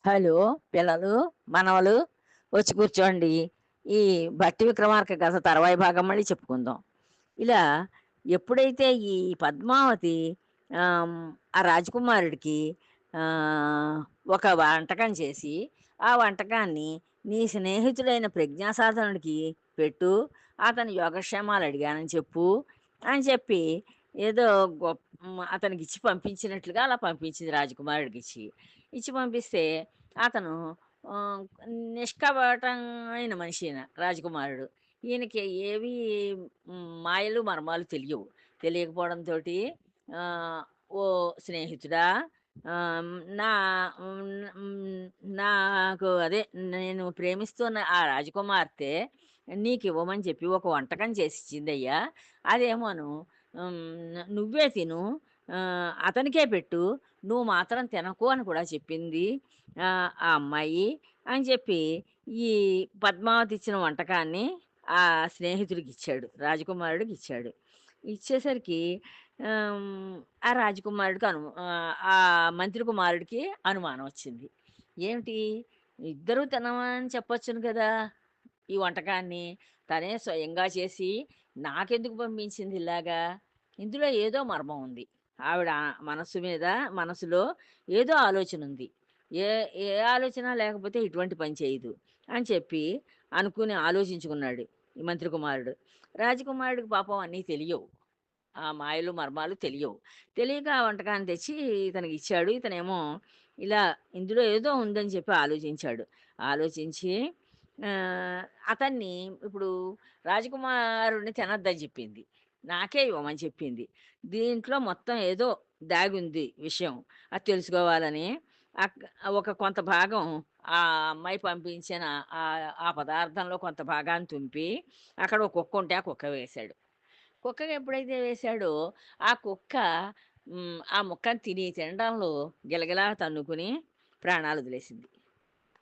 Hello! పిల్లలు, మనవలు వచ్చి కూర్చోండి. ఈ 'భట్టి విక్రమార్క' కథ తర్వాయి భాగం మళ్ళీ చెప్పుకుందాం. ఇలా ఎప్పుడైతే ఈ పద్మావతి ఆ రాజకుమారుడికి ఆహ్, ఒక వంటకం చేసి, ఆ వంటకాన్ని నీ స్నేహితుడైన ప్రజ్ఞాసాధనుడికి పెట్టు, అతని యోగక్షేమాలు అడిగానని చెప్పు అని చెప్పి ఏదో అతనికిచ్చి పంపించినట్లుగా అలా పంపించింది రాజకుమారుడికిచ్చి. ఇచ్చి పంపిస్తే అతను ఆహ్, నిష్కపటమైన మనిషి ఈయన రాజకుమారుడు. ఈయనకి ఏవి మాయలు, మర్మాలు తెలియవు. తెలియకపోవడంతోటి ఆహ్, "ఓ స్నేహితుడా, ఆహ్, నా నాకు అదే నేను ప్రేమిస్తున్న ఆ రాజకుమార్తె నీకివ్వమని చెప్పి ఒక వంటకం చేసిచ్చిందయ్యా. అదేమోను నువ్వే తిను, అతనికే పెట్టు, నువ్వు మాత్రం తినకు" అని కూడా చెప్పింది ఆ అమ్మాయి. అని చెప్పి ఈ పద్మావతి ఇచ్చిన వంటకాన్ని ఆ స్నేహితుడికిచ్చాడు. రాజకుమారుడికిచ్చాడు. ఇచ్చేసరికి ఆ రాజకుమారుడికి ఆ మంత్రి కుమారుడికి అనుమానం వచ్చింది. ఏమిటి, ఇద్దరూ తినమని చెప్పొచ్చును కదా! ఈ వంటకాన్ని. తనే స్వయంగా చేసి నాకెందుకు పంపించింది ఇలాగా? ఇందులో ఏదో మర్మం ఉంది. ఆవిడ మనసులో ఏదో ఆలోచనుంది. ఏ ఏ ఆలోచన లేకపోతే ఇటువంటి పని చేయదు అని చెప్పి అనుకుని ఆలోచించుకున్నాడు ఈ మంత్రి కుమారుడు. రాజకుమారుడికి పాపం అన్నీ తెలియవు. ఆ మాయలు, మర్మాలు తెలియవు. తెలియక ఆ వంటకాన్ని తెచ్చి ఇతనికిచ్చాడు. ఇతనేమో ఇలా ఇందులో ఏదో ఉందని చెప్పి ఆలోచించాడు. ఆలోచించి ఆహ్, అతన్ని ఇప్పుడు రాజకుమారుడిని తినొద్దని చెప్పింది. నాకే ఇవ్వమని చెప్పింది. దీంట్లో మొత్తం ఏదో దాగుంది విషయం. అది తెలుసుకోవాలని అక్ ఒక కొంత భాగం ఆ అమ్మాయి పంపించిన ఆ పదార్థంలో కొంత భాగాన్ని తుంపి అక్కడ ఒక కుక్క ఉంటే ఆ కుక్క వేశాడు. కుక్కకి ఎప్పుడైతే వేశాడో, ఆ కుక్క ఆ ముక్కని తినడంలో గిలగిలా తన్నుకుని ప్రాణాలొదిలేసింది.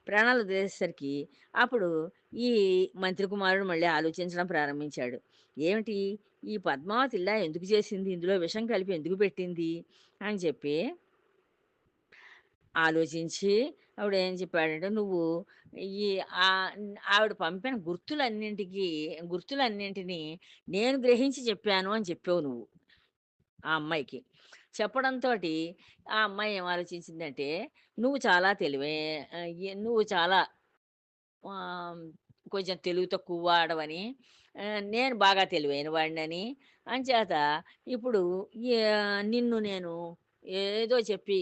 ప్రాణాలొదిలేసేసరికి అప్పుడు ఈ మంత్రి కుమారుడు మళ్ళీ ఆలోచించడం ప్రారంభించాడు. ఏమిటి, ఈ పద్మావతి ఇలా ఎందుకు చేసింది? ఇందులో విషం కలిపి ఎందుకు పెట్టింది? అని చెప్పి ఆలోచించి ఆవిడేం చెప్పాడంటే, "నువ్వు ఈ ఆవిడ పంపిన గుర్తులన్నింటిని నేను గ్రహించి చెప్పాను" అని చెప్పావు నువ్వు ఆ అమ్మాయికి. చెప్పడంతోటి ఆ అమ్మాయి ఏం ఆలోచించిందంటే, "నువ్వు చాలా నువ్వు చాలా ఆహ్, కొంచెం తెలివి తక్కువ వాడవని, నేను బాగా తెలివైన వాడినని, అంచేత ఇప్పుడు నిన్ను నేను ఏదో చెప్పి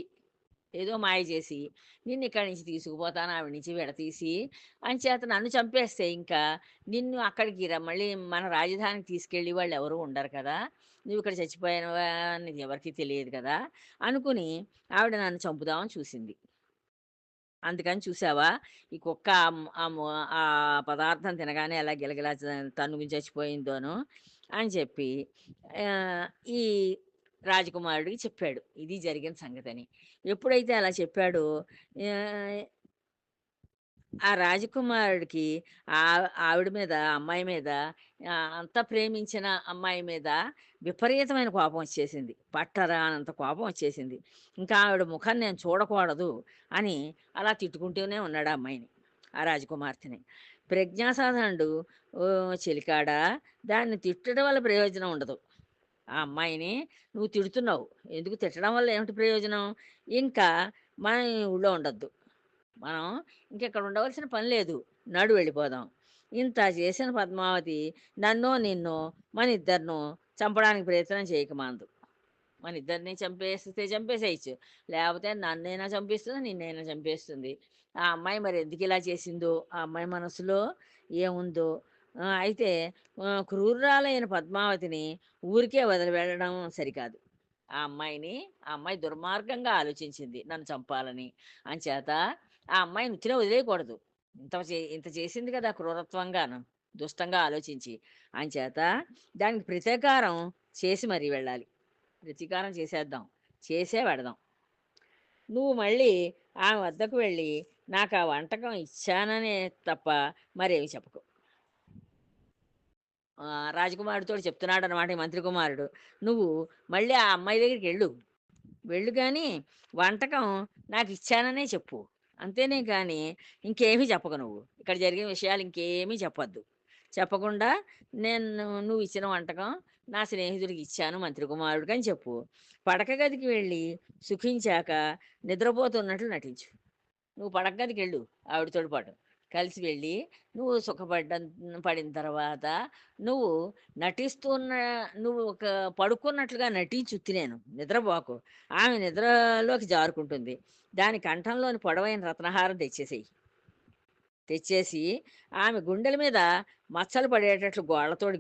ఏదో మాయ చేసి నిన్నిక్కడి నుంచి తీసుకుపోతాను, ఆవిడ నుంచి విడతీసి, అంచేత నన్ను చంపేస్తే ఇంకా నిన్ను అక్కడికి మళ్ళీ మన రాజధానికి తీసుకెళ్ళి వాళ్ళెవరూ ఉండరు కదా! నువ్విక్కడ చచ్చిపోయావా అనేది ఎవరికీ తెలియదు కదా! అనుకుని ఆవిడ నన్ను చంపుదామని చూసింది. అందుకని చూసావా, ఈ కుక్క ఆ పదార్థం తినగానే ఎలా గిలగిలా తన్నుకుని చచ్చిపోయిందోను అని చెప్పి ఆహ్, ఈ రాజకుమారుడికి చెప్పాడు. ఇది జరిగిన సంగతని. ఎప్పుడైతే అలా చెప్పాడో ఆహ్, ఆ రాజకుమారుడికి ఆవిడ మీద, అమ్మాయి మీద, అంత ప్రేమించిన అమ్మాయి మీద విపరీతమైన కోపం వచ్చేసింది. పట్టరానంత కోపం వచ్చేసింది. ఇంకా ఆవిడ ముఖం నేను చూడకూడదు అని అలా తిట్టుకుంటూనే ఉన్నాడు ఆ అమ్మాయిని, ఆ రాజకుమార్తెని. ప్రజ్ఞాసాధనుడు, "ఓహ్! చెలికాడా, దాన్ని తిట్టడం వల్ల ప్రయోజనం ఉండదు. ఆ అమ్మాయిని నువ్వు తిడుతున్నావు. ఎందుకు తిట్టడం వల్ల ఏమిటి ప్రయోజనం? ఇంకా మనం ఈ ఊళ్ళో ఉండొద్దు. మనం ఇంకిక్కడ ఉండవలసిన పని లేదు. నడు వెళ్ళిపోదాం. ఇంత చేసిన పద్మావతి నన్నో, నిన్నో, మనిద్దరినో చంపడానికి ప్రయత్నం చేయక మానదు. మనిద్దరిని చంపేస్తే చంపేసేయొచ్చు. లేపోతే నన్నైనా చంపేస్తుంది, నిన్నైనా చంపేస్తుంది. ఆ అమ్మాయి మరి ఎందుకిలా చేసిందో, ఆ అమ్మాయి మనసులో ఏముందో. అయితే క్రూరురాలైన పద్మావతిని ఊరికే వదిలి వెళ్ళడం సరికాదు. ఆ అమ్మాయి దుర్మార్గంగా ఆలోచించింది నన్ను చంపాలని. అంచేత ఆ అమ్మాయిని ఉత్తినే వదిలేయకూడదు. ఇంత చేసింది కదా క్రూరత్వంగాను, దుష్టంగా ఆలోచించి. అంచేత దానికి ప్రతీకారం చేసి మరీ వెళ్ళాలి. ప్రతీకారం చేసేద్దాం. చేసే వెడదాం. నువ్వు మళ్ళీ ఆమె వద్దకు వెళ్ళి నాకా వంటకం ఇచ్చాననే తప్ప మరేమి చెప్పకు. రాజకుమారుడితోటి చెప్తున్నాడనమాట ఈ మంత్రి కుమారుడు. "నువ్వు మళ్ళీ ఆ అమ్మాయి దగ్గరికెళ్ళు. వెళ్ళు గానీ వంటకం నాకిచ్చాననే చెప్పు" అంతేనే కానీ ఇంకేమీ చెప్పకు నువ్వు. ఇక్కడ జరిగిన విషయాలు ఇంకేమీ చెప్పొద్దు. చెప్పకుండా నేను నువ్వు ఇచ్చిన వంటకం నా స్నేహితుడికి ఇచ్చాను మంత్రి కుమారుడికి అని చెప్పు. పడక గదికి వెళ్ళి సుఖించాక నిద్రపోతున్నట్లు నటించు. నువ్వు పడక గదికెళ్ళు ఆవిడతోటి పాటు. కలిసి వెళ్ళి నువ్వు పడిన తర్వాత నువ్వు నటిస్తున్న నువ్వు ఒక పడుకున్నట్లుగా నటించు ఉత్తినేను. నిద్రపోకు. ఆమె నిద్రలోకి జారుకుంటుంది. దాని కంఠంలోని పొడవైన రత్నహారం తెచ్చేసేయి. తెచ్చేసి ఆమె గుండెల మీద మచ్చలు పడేటట్లు గోళ్ళతోటి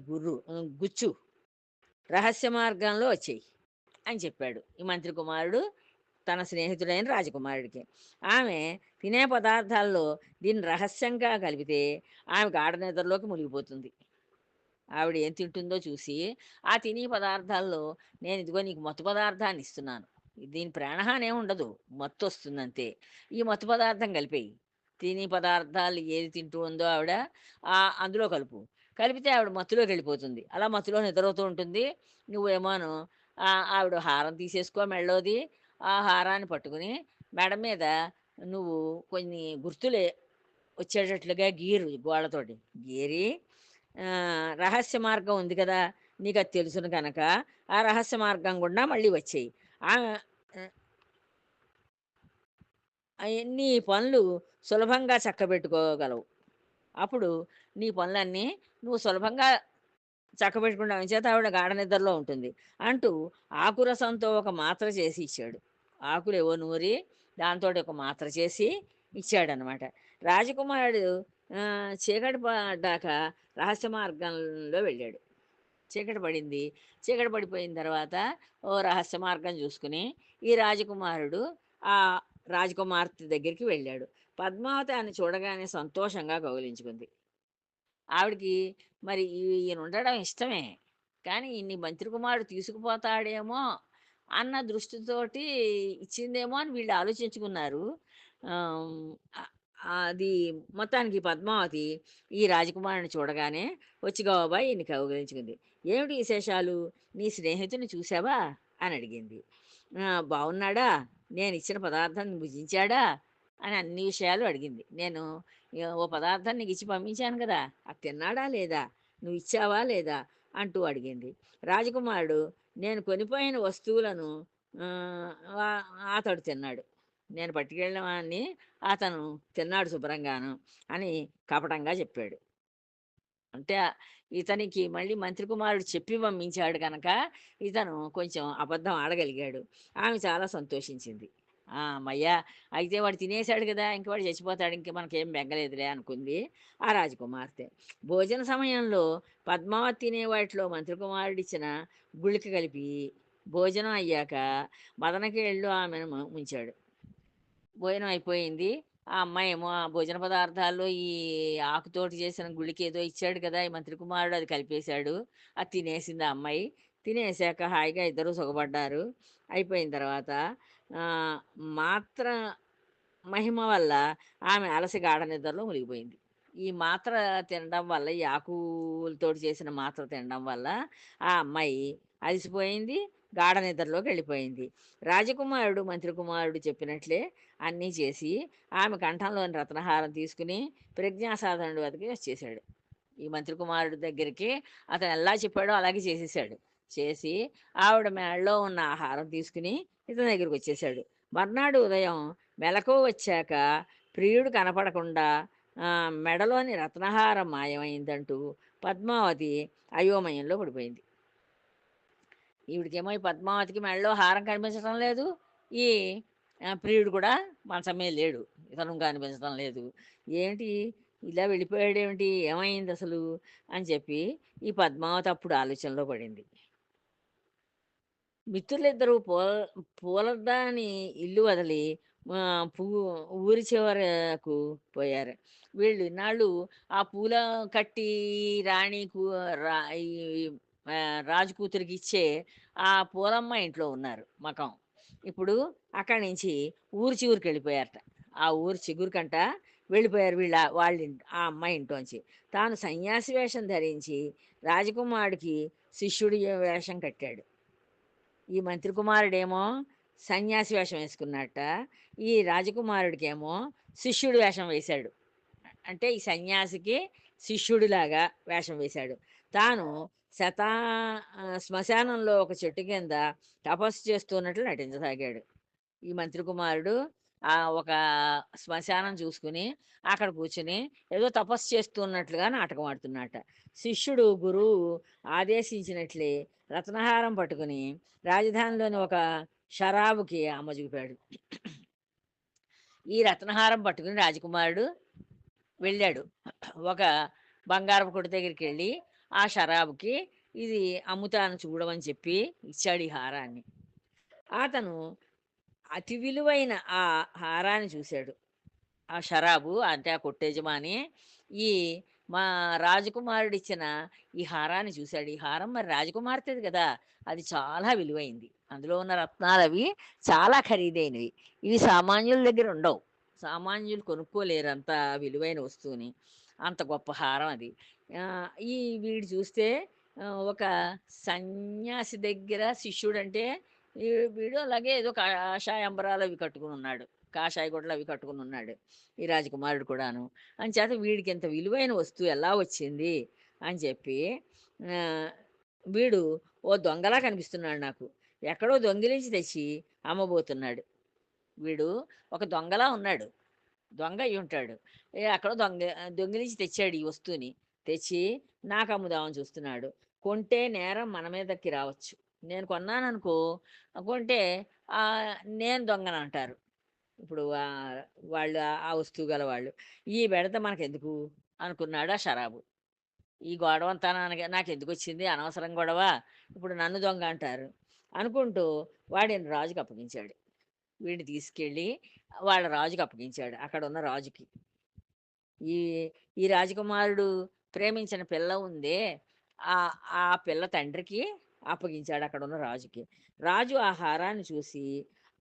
గుచ్చు. రహస్య మార్గంలో వచ్చేయి అని చెప్పాడు ఈ మంత్రి కుమారుడు తన స్నేహితుడైన రాజకుమారుడికి. ఆమె తినే పదార్థాల్లో దీన్ని రహస్యంగా కలిపితే ఆమె గాఢ నిద్రలోకి మునిగిపోతుంది. ఆవిడ ఏం తింటుందో చూసి, ఆ తినే పదార్థాల్లో నేను ఇదిగో నీకు మత్తు పదార్థాన్ని ఇస్తున్నాను. దీని ప్రాణహాని ఏమి ఉండదు. మత్తు వస్తుందంతే. ఈ మత్తు పదార్థం కలిపేయి. తినే పదార్థాలు ఏది తింటూ ఉందో ఆవిడ అందులో కలుపు. కలిపితే ఆవిడ మత్తులోకి వెళ్ళిపోతుంది. అలా మత్తులో నిద్రపోతూ ఉంటుంది. నువ్వేమోను ఆవిడ హారం తీసేసుకో మెళ్ళోది. ఆ హారాన్ని పట్టుకుని మెడ మీద నువ్వు కొన్ని గుర్తులే వచ్చేటట్లుగా గీరు గోళ్ళతోటి. గీరి రహస్య మార్గం ఉంది కదా! నీకది తెలుసును గనక, ఆ రహస్య మార్గం గుండా మళ్ళీ వచ్చెయి. ఆమె నీ పనులు సులభంగా చక్కబెట్టుకోగలవు. అప్పుడు నీ పనులన్నీ నువ్వు సులభంగా చక్కబెట్టుకుంటావు. ఎంచేత ఆవిడ గాఢ నిద్రలో ఉంటుంది అంటూ ఆకురసంతో ఒక మాత్ర చేసి ఇచ్చాడు. ఆకులేవో నూరి దాంతోటి ఒక మాత్ర చేసి ఇచ్చాడనమాట. రాజకుమారుడు చీకటి పడ్డాక రహస్య మార్గంలో వెళ్ళాడు. చీకటి పడింది. చీకటి పడిపోయిన తర్వాత ఓ రహస్య మార్గం చూసుకుని ఈ రాజకుమారుడు ఆ రాజకుమార్తె దగ్గరికి వెళ్ళాడు. పద్మావతి ఆమెను చూడగానే సంతోషంగా కౌగిలించుకుంది. ఆవిడకి మరి ఈయన ఉండడం ఇష్టమే. కానీ ఈయన్ని మంత్రి కుమారుడు తీసుకుపోతాడేమో అన్న దృష్టితోటి ఇచ్చిందేమో అని వీళ్ళు ఆలోచించుకున్నారు. ఆహ్, ఆహ్, అది మొత్తానికి పద్మావతి ఈ రాజకుమారుడిని చూడగానే వచ్చి గబగబా ఈయన్ని కౌగిలించుకుంది. "ఏమిటి విశేషాలు? నీ స్నేహితుడిని చూసావా?" అని అడిగింది. "బాగున్నాడా? నేనిచ్చిన పదార్థం భుజించాడా?" అని అన్ని విషయాలు అడిగింది. నేను ఓ పదార్థం నీకు ఇచ్చి పంపించాను కదా! అది తిన్నాడా లేదా? నువ్వు ఇచ్చావా లేదా? అంటూ అడిగింది. రాజకుమారుడు నేను కొనిపోయిన వస్తువులను ఆహ్, వ అతడు తిన్నాడు. నేను పట్టుకెళ్ళినవన్నీ అతను తిన్నాడు శుభ్రంగాను అని కపటంగా చెప్పాడు. అంటే ఇతనికి మళ్ళీ మంత్రి కుమారుడు చెప్పి పంపించాడు గనక ఇతను కొంచెం అబద్ధం ఆడగలిగాడు. ఆమె చాలా సంతోషించింది. హమ్మయ్య! అయితే వాడు తినేసాడు గదా! ఇంక వాడు చచ్చిపోతాడు. ఇంక మనకేం బెంగలేదులే అనుకుంది ఆ రాజకుమార్తె. భోజన సమయంలో పద్మావతి తినే వాటిలో మంత్రి కుమారుడిచ్చిన గుళిక కలిపి భోజనం అయ్యాక మదనకేళ్ళు ఆమెను ముంచాడు. భోజనం అయిపోయింది. ఆ అమ్మాయేమో ఆ భోజన పదార్థాల్లో ఈ ఆకుతోటి చేసిన గుళికేదో ఇచ్చాడు కదా! ఈ మంత్రి కుమారుడు అది కలిపేశాడు. అది తినేసింది ఆ అమ్మాయి. తినేసాక హాయిగా ఇద్దరూ సుఖపడ్డారు. అయిపోయిన తర్వాత ఆహ్, మాత్ర మహిమ వల్ల ఆమె అలసి గాఢ నిద్రలో మునిగిపోయింది. ఈ మాత్ర తినడం వల్ల, ఈ ఆకులతోటి చేసిన మాత్ర తినడం వల్ల ఆ అమ్మాయి అలసిపోయింది. గాఢ నిద్రలోకెళ్ళిపోయింది. రాజకుమారుడు, మంత్రి కుమారుడు చెప్పినట్లే అన్నీ చేసి, ఆమె కంఠంలోని రత్నహారం తీసుకుని ప్రజ్ఞాసాధనుడి వద్దకి వచ్చేసాడు. ఈ మంత్రి కుమారుడి దగ్గరికి అతను ఎలా చెప్పాడో అలాగే చేసేసాడు. చేసి ఆవిడ మెడలో ఉన్న ఆహారం తీసుకుని ఇతని దగ్గరికొచ్చేసాడు. మర్నాడు ఉదయం మెలకువ వచ్చాక ప్రియుడు కనపడకుండా మెడలోని రత్నహారం మాయమైందంటూ పద్మావతి అయోమయంలో పడిపోయింది. ఈవిడికేమో ఈ పద్మావతికి మెడలో హారం కనిపించడం లేదు. ఈ ప్రియుడు కూడా మంచం మీద లేడు. ఇతను కనిపించడం లేదు. ఏంటి ఇలా వెళ్ళిపోయాడేమిటి? ఏమైందసలు? అని చెప్పి ఈ పద్మావతి అప్పుడు ఆలోచనలో పడింది. మిత్రులిద్దరూ పూలదాని ఇల్లు వదిలి ఆహ్, పూ ఊరి చివరకు పోయారు. వీళ్ళు ఇన్నాళ్ళు ఆ పూల కట్టి రాణి కూ రా ఈ రాజు కూతురికిచ్చే ఆ పూలమ్మ ఇంట్లో ఉన్నారు మకం. ఇప్పుడు అక్కడి నుంచి ఊరు చివరికెళ్ళిపోయారట. ఆ ఊరు చిగురికంట వెళ్ళిపోయారు ఆ అమ్మాయి ఇంట్లోంచి. తాను సన్యాసి వేషం ధరించి రాజకుమారుడికి శిష్యుడి వేషం కట్టాడు. ఈ మంత్రి కుమారుడేమో సన్యాసి వేషం వేసుకున్నట్ట. ఈ రాజకుమారుడికేమో శిష్యుడి వేషం వేశాడు. అంటే ఈ సన్యాసికి శిష్యుడిలాగా వేషం వేశాడు. తాను శతా శ్మశానంలో ఒక చెట్టు కింద తపస్సు చేస్తున్నట్లు నటించసాగాడు. ఈ మంత్రి కుమారుడు ఒక శ్మశానం చూసుకుని అక్కడ కూర్చుని ఏదో తపస్సు చేస్తున్నట్లుగా నాటకం ఆడుతున్నట్ట. శిష్యుడు గురువు ఆదేశించినట్లే రత్నహారం పట్టుకుని రాజధానిలోని ఒక షరాబుకి అమ్మజూపాడు. ఈ రత్నహారం పట్టుకుని రాజకుమారుడు వెళ్ళాడు. ఒక బంగారపు కొట్టు దగ్గరికి వెళ్ళి ఆ షరాబుకి ఇది అమ్ముతాను చూడమని చెప్పి ఇచ్చాడు ఈ హారాన్ని. అతను అతి విలువైన ఆ హారాన్ని చూశాడు. ఆ షరాబు అంటే ఆ కొట్టేజమాని ఈ మా రాజకుమారుడిచ్చిన ఈ హారాన్ని చూశాడు. ఈ హారం మరి రాజకుమార్తెది కదా! అది చాలా విలువైంది. అందులో ఉన్న రత్నాలవి చాలా ఖరీదైనవి. ఇవి సామాన్యుల దగ్గర ఉండవు. సామాన్యులు కొనుక్కోలేరు అంత విలువైన వస్తువుని. అంత గొప్ప హారం అది. ఈ వీడు చూస్తే ఒక సన్యాసి దగ్గర శిష్యుడంటే ఈ వీడు అలాగే ఏదో కాషాయంబరాలు అవి కట్టుకుని ఉన్నాడు. కాషాయ గుడ్డలు అవి కట్టుకుని ఉన్నాడు ఈ రాజకుమారుడు కూడాను. అంచేత వీడికి ఇంత విలువైన వస్తువు ఎలా వచ్చింది అని చెప్పి ఆ, వీడు ఓ దొంగలా కనిపిస్తున్నాడు నాకు. ఎక్కడో దొంగిలించి తెచ్చి అమ్మబోతున్నాడు. వీడు ఒక దొంగలా ఉన్నాడు. దొంగ అయి ఉంటాడు. అక్కడో దొంగిలించి తెచ్చాడు ఈ వస్తువుని. తెచ్చి నాకు అమ్ముదామని చూస్తున్నాడు. కొంటే నేరం మన మీదకి రావచ్చు. నేను కొన్నాననుకో, కొంటే నేను దొంగనంటారు. ఇప్పుడు వాళ్ళు ఆ వస్తువు గల వాళ్ళు. ఈ బెడత మనకెందుకు అనుకున్నాడు ఆ షరాబు. ఈ గొడవంతా నాకెందుకొచ్చింది అనవసరం గొడవ. ఇప్పుడు నన్ను దొంగ అంటారు అనుకుంటూ వాడిని రాజుకి అప్పగించాడు. వీడిని తీసుకెళ్ళి వాళ్ళ రాజుకి అప్పగించాడు. అక్కడున్న రాజుకి. ఈ ఈ రాజకుమారుడు ప్రేమించిన పిల్ల ఉందే, ఆ ఆ పిల్ల తండ్రికి అప్పగించాడు అక్కడున్న రాజుకి. రాజు ఆ హారాన్ని చూసి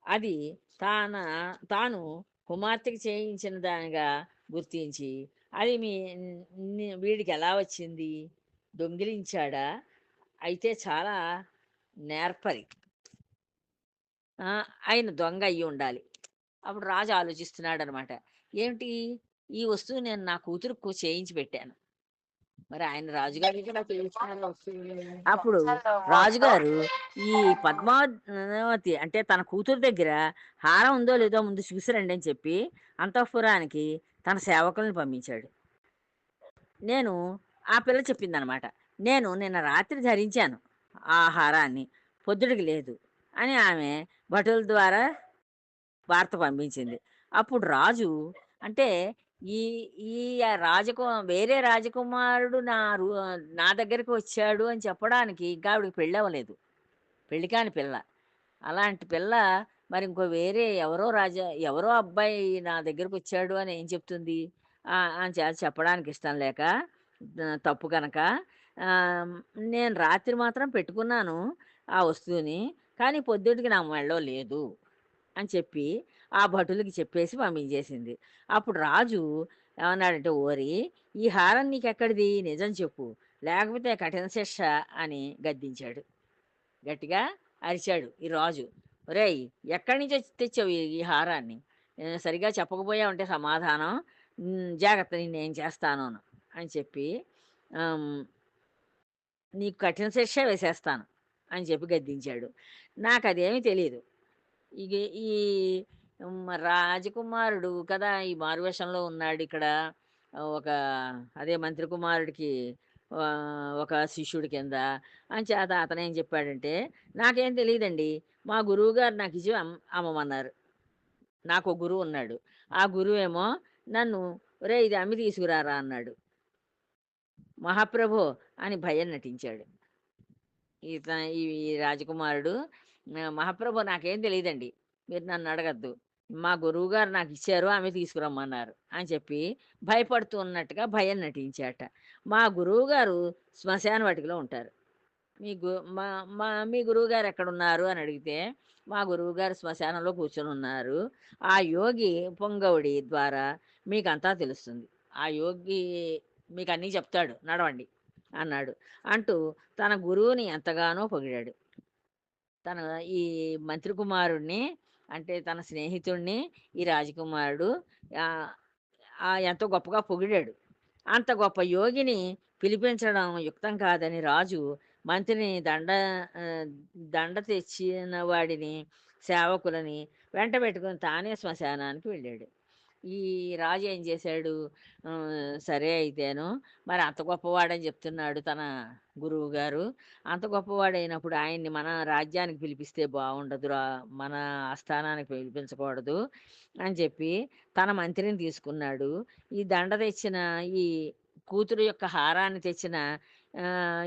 అది తాన తాను కుమార్తెకి చేయించిన దానిగా గుర్తించి, అది వీడికి ఎలా వచ్చింది? దొంగిలించాడా? అయితే చాలా నేర్పరి. ఆయన దొంగ అయ్యి ఉండాలి. అప్పుడు రాజు ఆలోచిస్తున్నాడనమాట. ఏమిటి? ఈ వస్తువు నేను నా కూతురుకు చేయించి పెట్టాను. మరి ఆయన రాజుగారికి కూడా చేయించాలి వస్తువు. అప్పుడు రాజుగారు ఈ పద్మావతి అంటే తన కూతురు దగ్గర హారం ఉందో లేదో ముందు చూసిరండి అని చెప్పి అంతఃపురానికి తన సేవకులను పంపించాడు. నేను ఆ పిల్ల చెప్పిందనమాట. నేను నిన్న రాత్రి ధరించాను ఆ హారాన్ని. పొద్దుటికి లేదు అని ఆమె భటుల ద్వారా వార్త పంపించింది. అప్పుడు రాజు అంటే ఈ ఈ వేరే రాజకుమారుడు నా దగ్గరికి వచ్చాడు అని చెప్పడానికి ఇంకా ఆవిడకి పెళ్ళవ్వలేదు. పెళ్లి కాని పిల్ల. అలాంటి పిల్ల మరి ఇంకో వేరే ఎవరో అబ్బాయి నా దగ్గరకొచ్చాడు అని ఏం చెప్తుంది? అని చెప్పడానికి ఇష్టం లేక తప్పు గనక ఆహ్, నేను రాత్రి మాత్రం పెట్టుకున్నాను ఆ వస్తువుని. కానీ పొద్దుటికి నా మెడలో లేదు అని చెప్పి ఆ భటులకి చెప్పేసి పంపించేసింది. అప్పుడు రాజు ఏమన్నాడంటే, "ఓరి! ఈ హారం నీకెక్కడిది? నిజం చెప్పు. లేకపోతే కఠిన శిక్ష" అని గద్దించాడు. గట్టిగా అరిచాడు ఈ రాజు. "ఒరేయ్! ఎక్కడి నుంచి తెచ్చావు ఈ హారాన్ని? సరిగ్గా చెప్పకపోయావంటే సమాధానం జాగ్రత్త నిన్నేం చేస్తానోను" అని చెప్పి ఆహ్, "నీకు కఠిన శిక్షే వేసేస్తాను" అని చెప్పి గద్దించాడు. నాకదేమీ తెలీదు. ఇగ ఈ రాజకుమారుడు కదా! ఈ మారువేషంలో ఉన్నాడిక్కడ. ఒక అదే మంత్రి కుమారుడికి ఒక శిష్యుడి కింద. అంచేత అతనేం చెప్పాడంటే, "నాకేం తెలీదండి. మా గురువుగారు నాకిచ్చి అమ్మమన్నారు. నాకో గురువున్నాడు. ఆ గురువేమో నన్ను 'ఒరేయ్! ఇది అమ్మి తీసుకురారా' అన్నాడు. 'మహాప్రభో' అని భయం నటించాడు. ఇత ఈ ఈ రాజకుమారుడు మహాప్రభు నాకేం తెలీదండి. మీరు నన్నడగొద్దు. మా గురువుగారు నాకిచ్చారు. ఆమె తీసుకురమ్మన్నారు అని చెప్పి భయపడుతూ ఉన్నట్టుగా భయం నటించాట. మా గురువుగారు శ్మశాన వాటికలో ఉంటారు. మీ గు మా మా మీ గురువుగారు ఎక్కడున్నారు అని అడిగితే, మా గురువుగారు శ్మశానంలో కూర్చొనున్నారు. ఆ యోగి పుంగవుడి ద్వారా మీకంతా తెలుస్తుంది. ఆ యోగి మీకన్నీ చెప్తాడు నడవండి అన్నాడు. అంటూ తన గురువుని ఎంతగానో పొగిడాడు. తన ఈ మంత్రి కుమారుడిని, అంటే తన స్నేహితుడిని ఈ రాజకుమారుడు ఆహ్, ఎంతో గొప్పగా పొగిడాడు. అంత గొప్ప యోగిని పిలిపించడం యుక్తం కాదని రాజు మంత్రిని ఆహ్, దండ తెచ్చిన వాడిని, సేవకులని వెంటబెట్టుకొని తానే శ్మశానానికి వెళ్ళాడు. ఈ రాజు ఏం చేశాడు, సరే అయితేను, మరి అంత గొప్పవాడని చెప్తున్నాడు తన గురువుగారు. అంత గొప్పవాడైనప్పుడు ఆయన్ని మన రాజ్యానికి పిలిపిస్తే బావుండదురా, మన ఆస్థానానికి పిలిపించకూడదు అని చెప్పి తన మంత్రిని తీసుకున్నాడు. ఈ దండ తెచ్చిన ఈ కూతురు యొక్క హారాన్ని తెచ్చిన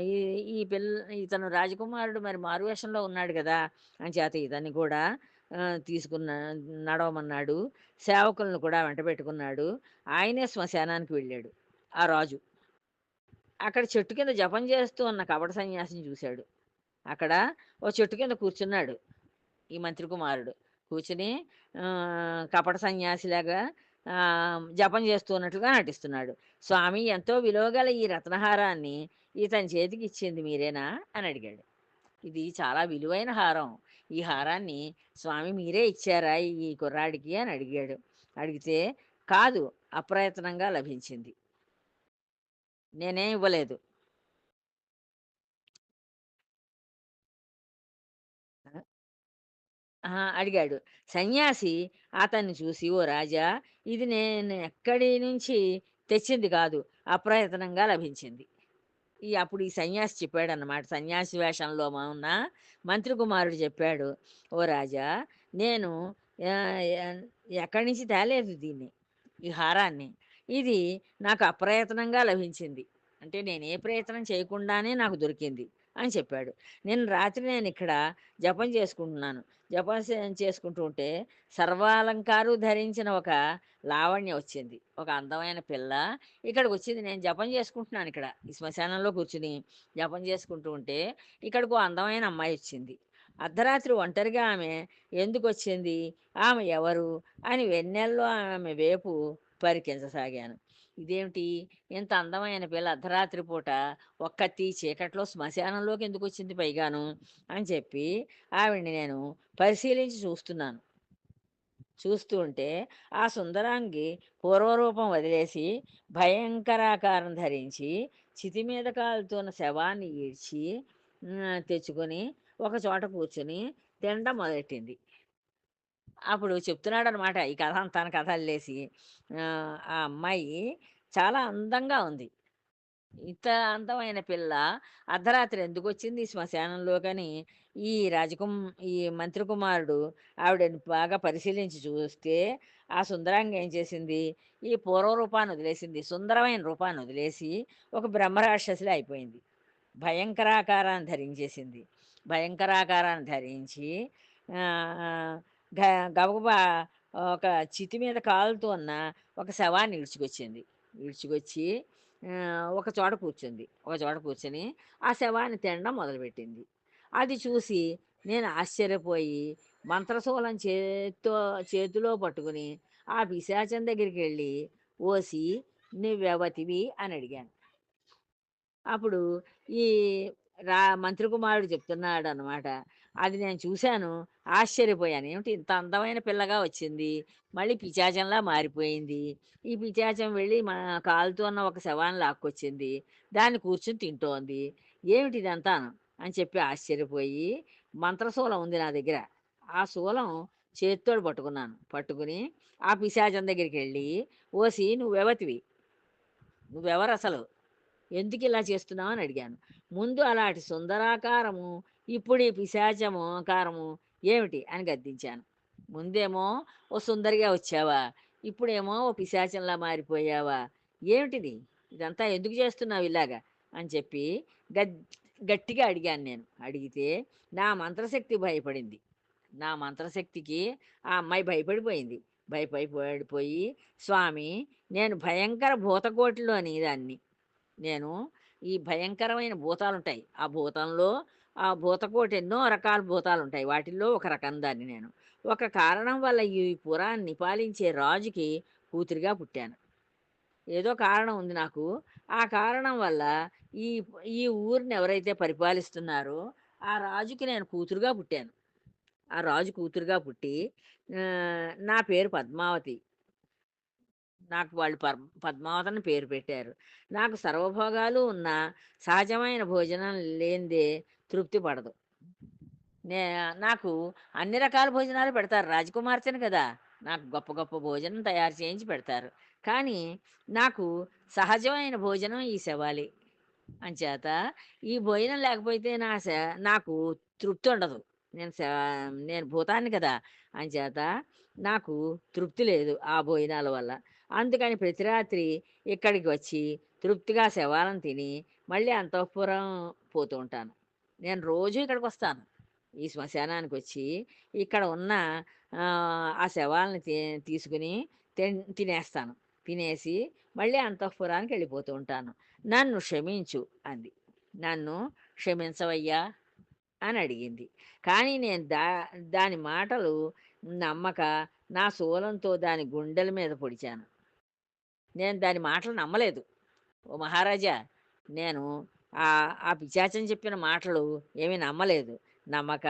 ఈ ఈ పిల్ ఇతను రాజకుమారుడు మరి మారువేషంలో ఉన్నాడు గదా! అంచేత ఇతన్ని కూడా నడవమన్నాడు. సేవకులను కూడా వెంటబెట్టుకున్నాడు. ఆయనే శ్మశానానికి వెళ్ళాడు ఆ రాజు. అక్కడ చెట్టు కింద జపం చేస్తూ ఉన్న కపట సన్యాసిని చూశాడు. అక్కడ ఓ చెట్టు కింద కూర్చున్నాడు ఈ మంత్రి కుమారుడు. కూర్చొని కపట సన్యాసిలాగా జపం చేస్తూ ఉన్నట్లుగా నటిస్తున్నాడు. "స్వామి, ఎంతో విలువ గల ఈ రత్నహారాన్ని ఇతని చేతికిచ్చింది మీరేనా?" అని అడిగాడు. "ఇది చాలా విలువైన హారం. ఈ హారాన్ని స్వామి మీరే ఇచ్చారా ఈ కుర్రాడికి?" అని అడిగాడు. అడిగితే, "కాదు, అప్రయత్నంగా లభించింది. నేనేం ఇవ్వలేదు." అడిగాడు. సన్యాసి అతన్ని చూసి, "ఓ రాజా, ఇది నేను ఎక్కడి నుంచి తెచ్చింది కాదు. అప్రయత్నంగా లభించింది." అప్పుడు ఈ సన్యాసి చెప్పాడన్నమాట. సన్యాసి వేషంలో ఉన్న మంత్రి కుమారుడు చెప్పాడు, "ఓ రాజా, నేను ఎన్ ఎక్కడి నుంచి తేలేదు దీన్ని, ఈ హారాన్ని. ఇది నాకు అప్రయత్నంగా లభించింది. అంటే నేను ఏ ప్రయత్నం చేయకుండానే నాకు దొరికింది" అని చెప్పాడు. నేనిక్కడ జపం చేసుకుంటున్నాను. చేసుకుంటూ ఉంటే సర్వాలంకారు ధరించిన ఒక లావణ్య వచ్చింది. ఒక అందమైన పిల్ల ఇక్కడికొచ్చింది. నేను జపం చేసుకుంటున్నాను ఇక్కడ. ఈ శ్మశానంలో కూర్చొని జపం చేసుకుంటూ ఉంటే ఇక్కడికో అందమైన అమ్మాయొచ్చింది. అర్ధరాత్రి ఒంటరిగా ఆమె ఎందుకొచ్చింది? ఆమె ఎవరు? అని వెన్నెల్లో ఆమె వేపు పరికించసాగాను. ఇదేమిటి, ఇంత అందమైన పిల్ల అర్ధరాత్రి పూట ఒక్కతి చీకట్లో శ్మశానంలోకి ఎందుకొచ్చింది పైగాను అని చెప్పి ఆవిడని నేను పరిశీలించి చూస్తున్నాను. చూస్తూ ఉంటే ఆ సుందరాంగి పూర్వరూపం వదిలేసి భయంకరాకారం ధరించి చితి మీద కాలుతున్న శవాన్ని ఈడ్చి తెచ్చుకొని ఒక చోట కూర్చుని తినడం మొదలెట్టింది. అప్పుడు చెప్తున్నాడనమాట ఈ కథ అంతా, తన కథ అల్లేసి. ఆ అమ్మాయి చాలా అందంగా ఉంది. ఇంత అందమైన పిల్ల అర్ధరాత్రి ఎందుకొచ్చింది శ్మశానంలోకని ఈ రాజకుమ్ ఈ మంత్రి కుమారుడు ఆవిడని బాగా పరిశీలించి చూస్తే, ఆ సుందరాంగి ఏం చేసింది, ఈ పూర్వ రూపాన్ని వదిలేసింది. సుందరమైన రూపాన్ని వదిలేసి ఒక బ్రహ్మరాక్షసిలా అయిపోయింది. భయంకరాకారాన్ని ధరించేసింది. భయంకరాకారాన్ని ధరించి ఆహ్, గ గబగబా ఒక చితి మీద కాలుతూ ఉన్న ఒక శవాన్ని ఈడ్చుకొచ్చింది. ఈడ్చుకొచ్చి ఒక చోట కూర్చుంది. ఒక చోట కూర్చొని ఆ శవాన్ని తినడం మొదలుపెట్టింది. అది చూసి నేను ఆశ్చర్యపోయి మంత్రశూలం చేతిలో పట్టుకుని ఆ పిశాచం దగ్గరికెళ్ళి, "ఓసి, నువ్వెవతివి?" అని అడిగాను. అప్పుడు ఈ మంత్రి కుమారుడు చెప్తున్నాడనమాట. అది నేను చూశాను, ఆశ్చర్యపోయాను. ఏమిటి ఇంత అందమైన పిల్లగా వచ్చింది, మళ్ళీ పిశాచంలా మారిపోయింది. ఈ పిశాచం వెళ్ళి కాలుతూ ఉన్న ఒక శవాన్ని లాక్కొచ్చింది. దాన్ని కూర్చొని తింటోంది. ఏమిటి ఇదంతాను అని చెప్పి ఆశ్చర్యపోయి, మంత్రశూలం ఉంది నా దగ్గర. ఆ శూలం చేత్తోటి పట్టుకున్నాను. పట్టుకుని ఆ పిశాచం దగ్గరికెళ్ళి, "ఓసి, నువ్వెవతివి? నువ్వెవరసలు? ఎందుకిలా చేస్తున్నావు?" అని అడిగాను. ముందు అలాంటి సుందరాకారము, ఇప్పుడు ఈ పిశాచము ఆకారము ఏమిటి అని గద్దించాను. ముందేమో ఓ సుందరిగా వచ్చావా? ఇప్పుడేమో ఓ పిశాచంలా మారిపోయావా? ఏమిటిది? ఇదంతా ఎందుకు చేస్తున్నావు ఇలాగా? అని చెప్పి గద్ గట్టిగా అడిగాను నేను. అడిగితే నా మంత్రశక్తి భయపడింది. నా మంత్రశక్తికి ఆ అమ్మాయి భయపడిపోయింది. భయపడిపోయి, "స్వామి, నేను భయంకర భూతకోటిలోని దాన్ని. నేను ఈ భయంకరమైన భూతాలుంటాయి. ఆ భూతకోటి ఎన్నో రకాల భూతాలుంటాయి. వాటిల్లో ఒక రకం దాన్ని నేను. ఒక కారణం వల్ల ఈ పురాన్ని పాలించే రాజుకి కూతురిగా పుట్టాను. ఏదో కారణం ఉంది నాకు. ఆ కారణం వల్ల ఈ ఈ ఊరిని ఎవరైతే పరిపాలిస్తున్నారో ఆ రాజుకి నేను కూతురుగా పుట్టాను. ఆ రాజు కూతురుగా పుట్టి నా పేరు పద్మావతి. నాకు వాళ్ళు పద్మావతి అని పేరు పెట్టారు. నాకు సర్వభోగాలు ఉన్నా సహజమైన భోజనం లేనిదే తృప్తి పడదు. నే నాకు అన్ని రకాల భోజనాలు పెడతారు. రాజకుమార్తెను కదా! నాకు గొప్ప గొప్ప భోజనం తయారు చేయించి పెడతారు. కానీ నాకు సహజమైన భోజనం ఈ శవాళి. అంచేత ఈ భోజనం లేకపోతే నాకు తృప్తి ఉండదు. నేను శ నేను భూతాన్ని కదా! అంచేత నాకు తృప్తి లేదు ఆ భోజనాల వల్ల. అందుకని ప్రతి రాత్రి ఇక్కడికి వచ్చి తృప్తిగా శవాలను తిని మళ్ళీ అంతఃపురం పోతూ ఉంటాను. నేను రోజూ ఇక్కడికొస్తాను. ఈ శ్మశానానికొచ్చి ఇక్కడ ఉన్న ఆ శవాలను తీసుకుని తినేస్తాను. తినేసి మళ్ళీ అంతఃపురానికి వెళ్ళిపోతూ ఉంటాను. నన్ను క్షమించు అంది. నన్ను క్షమించవయ్యా అని అడిగింది. కానీ నేను దాని మాటలు నమ్మక నా శూలంతో దాని గుండెల మీద పొడిచాను. నేను దాని మాటలు నమ్మలేదు. ఓ మహారాజా! నేను ఆ పిశాచం చెప్పిన మాటలు ఏమీ నమ్మలేదు. నమ్మక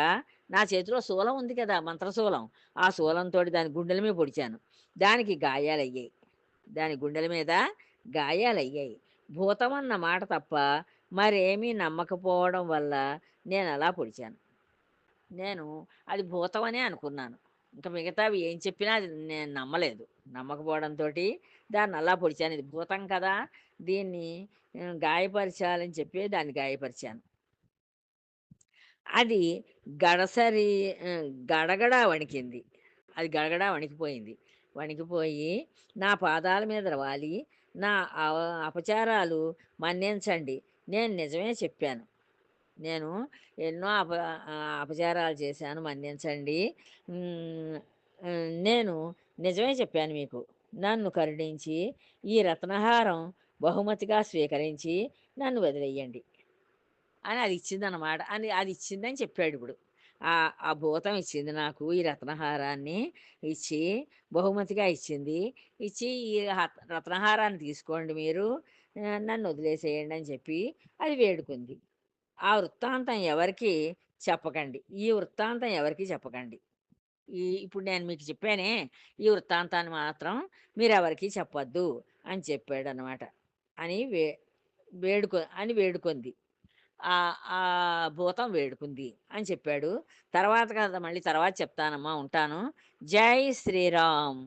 నా చేతిలో శూలం ఉంది కదా! మంత్రశూలం. ఆ శూలంతోటి దాని గుండెల మీద పొడిచాను. దానికి గాయాలయ్యాయి. దాని గుండెల మీద గాయాలయ్యాయి. భూతమన్న మాట తప్ప మరేమీ నమ్మకపోవడం వల్ల నేనలా పొడిచాను. నేను అది భూతమనే అనుకున్నాను. ఇంక మిగతావి ఏం చెప్పినా అది నేను నమ్మలేదు. నమ్మకపోవడంతోటి దాన్నలా పొడిచాను. ఇది భూతం కదా! దీన్ని గాయపరచాలని చెప్పి దాన్ని గాయపరిచాను. అది గడసరి గడగడా వణికింది. అది గడగడా వణికిపోయింది. వణికిపోయి నా పాదాల మీద వాలి, నా అవ అపచారాలు మన్నించండి. నేను నిజమే చెప్పాను. నేను ఎన్నో అపచారాలు చేశాను మన్నించండి. హ్మ్. నేను నిజమే చెప్పాను మీకు. నన్ను కరుణించి ఈ రత్నహారం బహుమతిగా స్వీకరించి నన్ను వదిలెయ్యండి అని అది ఇచ్చిందనమాట. అది ఇచ్చిందని చెప్పాడిప్పుడు. ఆ భూతం ఇచ్చింది నాకు ఈ రత్నహారాన్ని ఇచ్చి, బహుమతిగా ఇచ్చింది. ఇచ్చి ఈ రత్నహారాన్ని తీసుకోండి మీరు. నన్నొదిలేసేయండి అని చెప్పి అది వేడుకుంది. ఆ వృత్తాంతం ఎవరికీ చెప్పకండి. ఈ వృత్తాంతం ఎవరికీ చెప్పకండి. ఇప్పుడు నేను మీకు చెప్పానే, ఈ వృత్తాంతాన్ని మాత్రం మీరెవరికీ చెప్పొద్దు అని చెప్పాడనమాట. అని వేడుకొంది. ఆ భూతం వేడుకుంది అని చెప్పాడు. తర్వాత కథ మళ్ళీ తర్వాత చెప్తానమ్మా ఉంటాను. జై శ్రీరామ్.